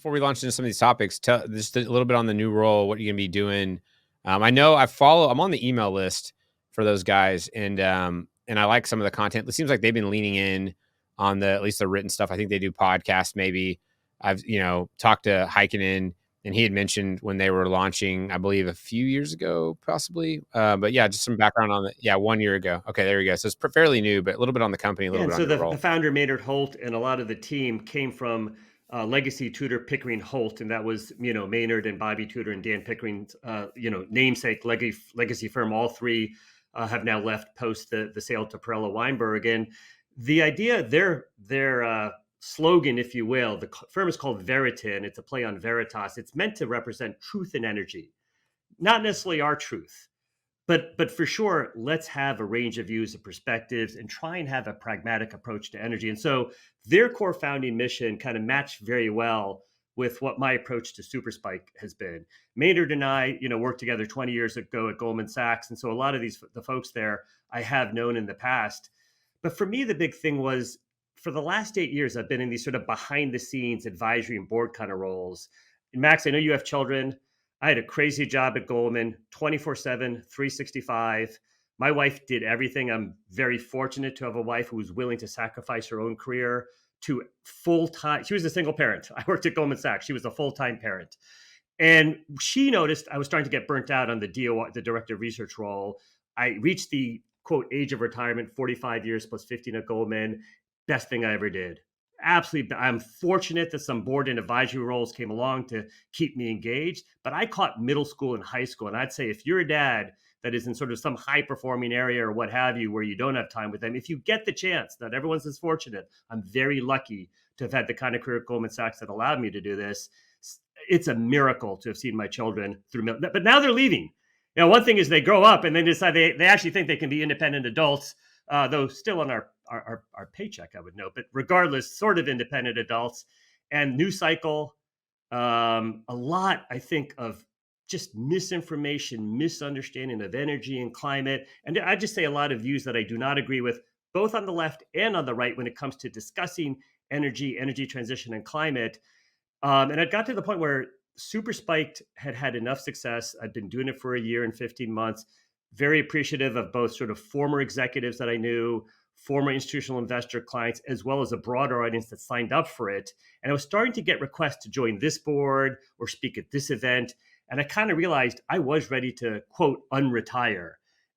before we launch into some of these topics, tell just a little bit on the new role, what you're gonna be doing. I know I'm on the email list for those guys, and I like some of the content. It seems like they've been leaning in on at least the written stuff. I think they do podcasts. Maybe I've talked to Heikkinen, and he had mentioned when they were launching, I believe a few years ago, possibly. But yeah, just some background on it. Yeah, 1 year ago. Okay, there we go. So it's fairly new, but a little bit on the company, a Yeah, little and bit so on your the role. founder, Maynard Holt, and a lot of the team came from Legacy Tudor, Pickering, Holt, and that was Maynard and Bobby Tudor and Dan Pickering's namesake legacy firm. All three have now left post the sale to Perella Weinberg, and the idea, their slogan, if you will, the firm is called Veridian. It's a play on Veritas. It's meant to represent truth and energy, not necessarily our truth. But for sure, let's have a range of views and perspectives and try and have a pragmatic approach to energy. And so their core founding mission kind of matched very well with what my approach to Superspike has been. Maynard and I, worked together 20 years ago at Goldman Sachs. And so a lot of the folks there I have known in the past. But for me, the big thing was for the last 8 years, I've been in these sort of behind the scenes advisory and board kind of roles. And Max, I know you have children. I had a crazy job at Goldman, 24/7, 365. My wife did everything. I'm very fortunate to have a wife who was willing to sacrifice her own career to full time. She was a single parent. I worked at Goldman Sachs. She was a full time parent. And she noticed I was starting to get burnt out on the DO, the director of research role. I reached the quote age of retirement, 45 years plus 15 at Goldman. Best thing I ever did. Absolutely. I'm fortunate that some board and advisory roles came along to keep me engaged, but I caught middle school and high school. And I'd say if you're a dad that is in sort of some high performing area or what have you, where you don't have time with them, if you get the chance, not everyone's as fortunate. I'm very lucky to have had the kind of career at Goldman Sachs that allowed me to do this. It's a miracle to have seen my children through, but now they're leaving. One thing is they grow up and then decide they actually think they can be independent adults, though still on our paycheck, I would note, but regardless, sort of independent adults. And new cycle, a lot, I think, of just misinformation, misunderstanding of energy and climate. And I just say a lot of views that I do not agree with, both on the left and on the right, when it comes to discussing energy transition and climate. And it got to the point where Super Spiked had enough success. I'd been doing it for a year and 15 months. Very appreciative of both sort of former executives that I knew, former institutional investor clients, as well as a broader audience that signed up for it. And I was starting to get requests to join this board or speak at this event. And I kind of realized I was ready to, quote, unretire.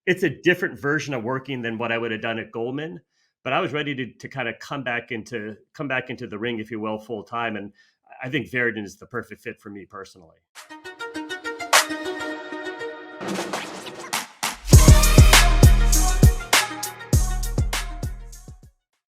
It's a different version of working than what I would have done at Goldman, but I was ready to kind of come back into the ring, if you will, full time. And I think Veridian is the perfect fit for me personally.